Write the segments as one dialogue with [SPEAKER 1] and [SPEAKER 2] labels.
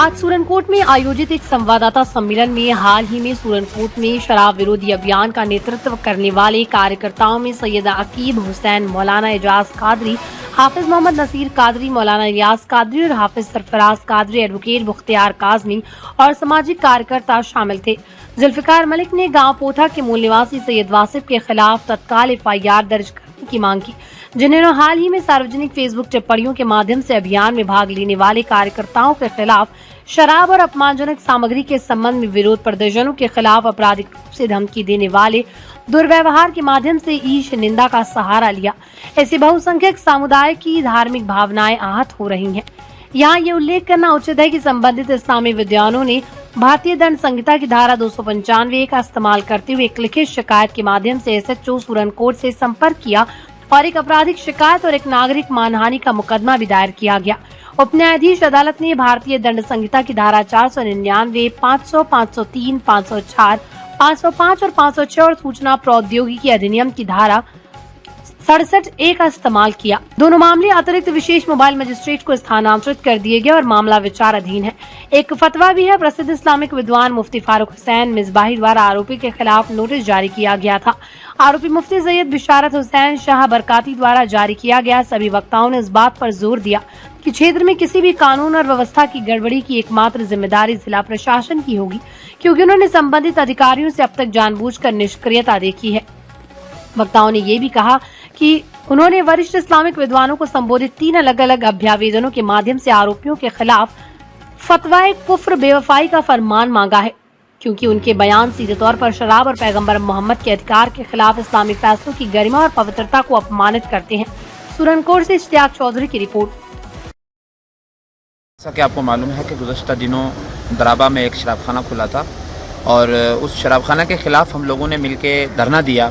[SPEAKER 1] आज सूरनकोट में आयोजित एक संवाददाता सम्मेलन में हाल ही में सूरनकोट में शराब विरोधी अभियान का नेतृत्व करने वाले कार्यकर्ताओं में सैयद अकीब हुसैन, मौलाना एजाज कादरी, हाफिज मोहम्मद नसीर कादरी, मौलाना इलियास कादरी और हाफिज सरफराज कादरी, एडवोकेट मुख्तियार काजमी और सामाजिक कार्यकर्ता शामिल थे। जुल्फिकार मलिक ने गांव पोथा के मूल निवासी सैयद वासिफ के खिलाफ तत्काल FIR दर्ज करने की मांग की, जिन्होंने हाल ही में सार्वजनिक फेसबुक टिप्पणियों के माध्यम से अभियान में भाग लेने वाले कार्यकर्ताओं के खिलाफ शराब और अपमानजनक सामग्री के संबंध में विरोध प्रदर्शनों के खिलाफ आपराधिक रूप से धमकी देने वाले दुर्व्यवहार के माध्यम से ईश निंदा का सहारा लिया। ऐसे बहुसंख्यक समुदाय की धार्मिक भावनाएं आहत हो रही हैं। यहाँ ये उल्लेख करना उचित है कि संबंधित इस्लामी विद्वानों ने भारतीय दंड संहिता की धारा 295 का इस्तेमाल करते हुए एक लिखित शिकायत के माध्यम से SHO सूरनकोट से संपर्क किया और एक आपराधिक शिकायत और एक नागरिक मानहानि का मुकदमा भी दायर किया गया। उप न्यायाधीश अदालत ने भारतीय दंड संहिता की धारा 499, 500, 503, 504, 505 और 506 और सूचना प्रौद्योगिकी अधिनियम की धारा 67A का इस्तेमाल किया। दोनों मामले अतिरिक्त विशेष मोबाइल मजिस्ट्रेट को स्थानांतरित कर दिए गए और मामला विचाराधीन है। एक फतवा भी है। प्रसिद्ध इस्लामिक विद्वान मुफ्ती फारूक हुसैन मिसबाही द्वारा आरोपी के खिलाफ नोटिस जारी किया गया था। आरोपी मुफ्ती सैयद बिशारत हुसैन शाह बरकाती द्वारा जारी किया गया। सभी वक्ताओं ने इस बात पर जोर दिया कि क्षेत्र में किसी भी कानून और व्यवस्था की गड़बड़ी की एकमात्र जिम्मेदारी जिला प्रशासन की होगी, क्योंकि उन्होंने संबंधित अधिकारियों से अब तक जानबूझकर निष्क्रियता देखी है। वक्ताओं ने ये भी कहा कि उन्होंने वरिष्ठ इस्लामिक विद्वानों को संबोधित 3 अलग अलग अभ्यावेदनों के माध्यम से आरोपियों के खिलाफ फतवाए कुफ्र बेवफाई का फरमान मांगा है, क्योंकि उनके बयान सीधे तौर पर शराब और पैगंबर मोहम्मद के अधिकार के खिलाफ इस्लामी फैसलों की गरिमा और पवित्रता को अपमानित करते हैं। सूरनकोट से इश्तियाक चौधरी की रिपोर्ट।
[SPEAKER 2] जैसा कि आपको मालूम है कि गुज़श्ता दिनों दराबा में एक शराबखाना खुला था और उस शराबखाना के खिलाफ हम लोगों ने मिलकर धरना दिया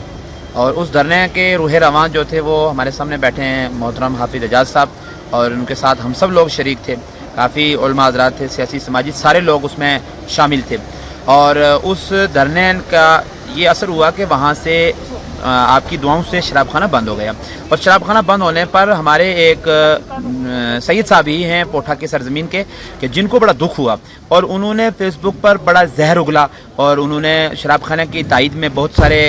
[SPEAKER 2] और उस धरने के रूह रवान जो थे वो हमारे सामने बैठे हैं मोहतरम हाफिज एजाज साहब और उनके साथ हम सब लोग शरीक थे। काफ़ी उलमा हज़रात थे, सियासी समाजी सारे लोग उसमें शामिल थे और उस धरने का ये असर हुआ कि वहाँ से आपकी दुआओं से शराबखाना बंद हो गया और शराबखाना बंद होने पर हमारे एक सैयद साहब ही हैं पोठा की सरजमीन के कि जिनको बड़ा दुख हुआ और उन्होंने फेसबुक पर बड़ा जहर उगला और उन्होंने शराबखाने की तायद में बहुत सारे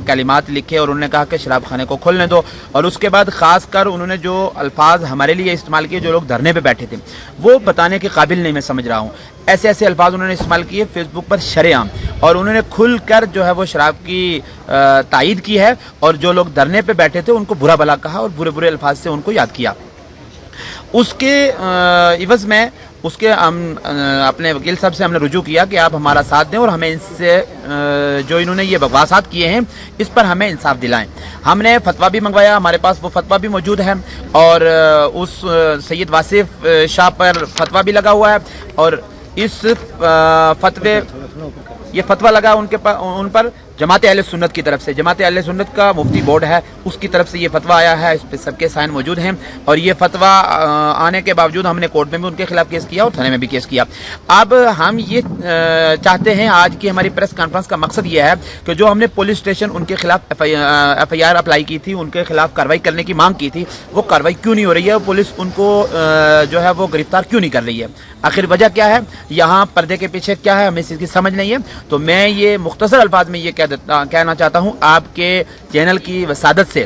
[SPEAKER 2] कलिमात लिखे और उन्होंने कहा कि शराबखाने को खोलने दो। और उसके बाद ख़ास कर उन्होंने जो अल्फाज हमारे लिए इस्तेमाल किए, जो लोग धरने पे बैठे थे, वो बताने के काबिल नहीं मैं समझ रहा हूँ। ऐसे ऐसे अल्फाज उन्होंने इस्तेमाल किए फेसबुक पर शरेआम और उन्होंने खुल कर जो है वो शराब की तायद की है और जो लोग धरने पे बैठे थे उनको बुरा भला कहा और बुरे बुरे अल्फाज से उनको याद किया। उसके इवज़ में उसके अपने वकील साहब से हमने रुजू किया कि आप हमारा साथ दें और हमें इनसे जो इन्होंने ये बकवासात किए हैं इस पर हमें इंसाफ दिलाएं। हमने फतवा भी मंगवाया, हमारे पास वो फतवा भी मौजूद है और उस सैयद वासिफ शाह पर फतवा भी लगा हुआ है और इस ये फतवा लगा उन पर जमात अहले सुन्नत की तरफ से। जमात अहले सुन्नत का मुफ्ती बोर्ड है, उसकी तरफ से ये फतवा आया है, इस पर सबके साइन मौजूद हैं और ये फतवा आने के बावजूद हमने कोर्ट में भी उनके खिलाफ केस किया और थाने में भी केस किया। अब हम ये चाहते हैं, आज की हमारी प्रेस कॉन्फ्रेंस का मकसद ये है कि जो हमने पुलिस स्टेशन उनके खिलाफ FIR अप्लाई की थी, उनके खिलाफ कार्रवाई करने की मांग की थी, वो कार्रवाई क्यों नहीं हो रही है? पुलिस उनको जो है वो गिरफ्तार क्यों नहीं कर रही है? आखिर वजह क्या है? यहाँ पर्दे के पीछे क्या है, हमें इसकी समझ नहीं है। तो मैं ये मुख्तसर अल्फाज में ये कहना चाहता हूँ आपके चैनल की वसादत से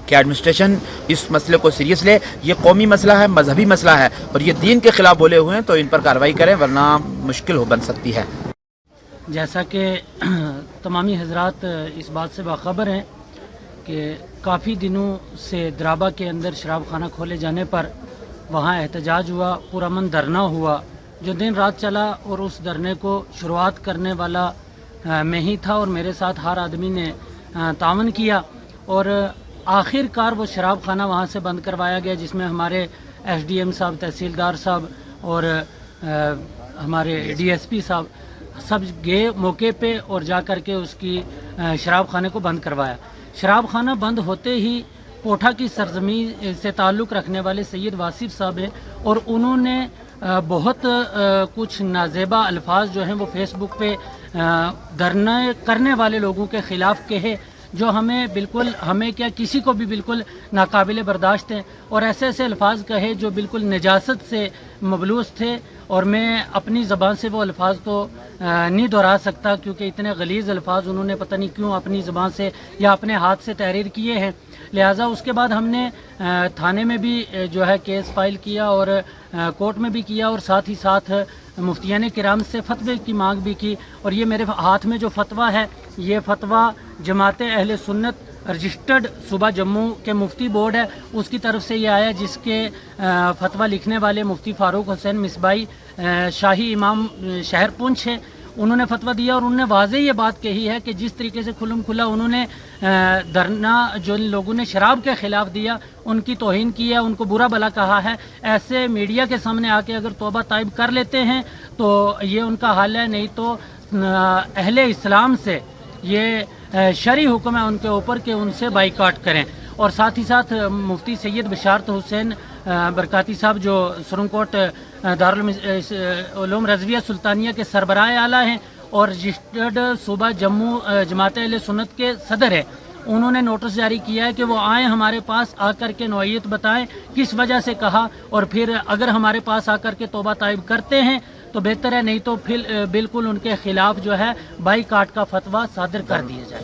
[SPEAKER 2] कि एडमिनिस्ट्रेशन इस मसले को सीरियस ले। ये कौमी मसला है, मजहबी मसला है और ये दीन के खिलाफ बोले हुए हैं, तो इन पर कार्रवाई करें वरना मुश्किल बन सकती है।
[SPEAKER 3] जैसा कि तमामी हजरात इस बात से बाखबर हैं कि काफ़ी दिनों से दराबा के अंदर शराब खाना खोले जाने पर वहाँ एहतजाज हुआ, पुरअमन धरना हुआ जो दिन रात चला और उस धरने को शुरुआत करने वाला मैं ही था और मेरे साथ हर आदमी ने तावन किया और आखिरकार वो शराब खाना वहाँ से बंद करवाया गया, जिसमें हमारे SDM साहब, तहसीलदार साहब और हमारे DSP साहब सब गए मौके पे और जा कर के उसकी शराब खाने को बंद करवाया। शराब खाना बंद होते ही पोठा की सरजमीन से ताल्लुक़ रखने वाले सैयद वासिफ साहब हैं और उन्होंने बहुत कुछ नाजेबा अल्फाज जो हैं वो फेसबुक पे धरना करने वाले लोगों के ख़िलाफ़ कहे جو ہمیں کیا کسی کو بھی بالکل ناقابل برداشت ہیں، اور ایسے ایسے الفاظ کہے جو بالکل نجاست سے مبلوث تھے، اور میں اپنی زبان سے وہ الفاظ تو نہیں دہرا سکتا، کیونکہ اتنے غلیظ الفاظ انہوں نے پتہ نہیں کیوں اپنی زبان سے یا اپنے ہاتھ سے تحریر کیے ہیں۔ لہٰذا اس کے بعد ہم نے تھانے میں بھی جو ہے کیس فائل کیا اور کورٹ میں بھی کیا، اور ساتھ ہی ساتھ مفتیان کرام سے فتوے کی مانگ بھی کی، اور یہ میرے ہاتھ میں جو فتویٰ ہے یہ فتویٰ جماعت اہل سنت رجسٹرڈ صوبہ جموں کے مفتی بورڈ ہے، اس کی طرف سے یہ آیا، جس کے فتویٰ لکھنے والے مفتی فاروق حسین مصباحی شاہی امام شہر پونچھ ہے۔ انہوں نے فتویٰ دیا اور انہوں نے واضح یہ بات کہی ہے کہ جس طریقے سے کھلم کھلا انہوں نے دھرنا جو لوگوں نے شراب کے خلاف دیا ان کی توہین کی ہے، ان کو برا بھلا کہا ہے، ایسے میڈیا کے سامنے آ کے اگر توبہ طائب کر لیتے ہیں تو یہ ان کا حل ہے، نہیں تو اہل اسلام سے یہ شرعی حکم ہے ان کے اوپر کہ ان سے بائیکاٹ کریں۔ اور ساتھ ہی ساتھ مفتی سید بشارت حسین برکاتی صاحب جو سرنگ کوٹ دارالعلوم رضویہ سلطانیہ کے سربراہ اعلیٰ ہیں اور رجسٹرڈ صوبہ جموں جماعت اہل سنت کے صدر ہیں، انہوں نے نوٹس جاری کیا ہے کہ وہ آئیں ہمارے پاس آ کر کے نوعیت بتائیں کس وجہ سے کہا، اور پھر اگر ہمارے پاس آ کر کے توبہ طائب کرتے ہیں تو بہتر ہے، نہیں تو پھر بالکل ان کے خلاف جو ہے بائیکاٹ کا فتویٰ صادر کر دیا جائے۔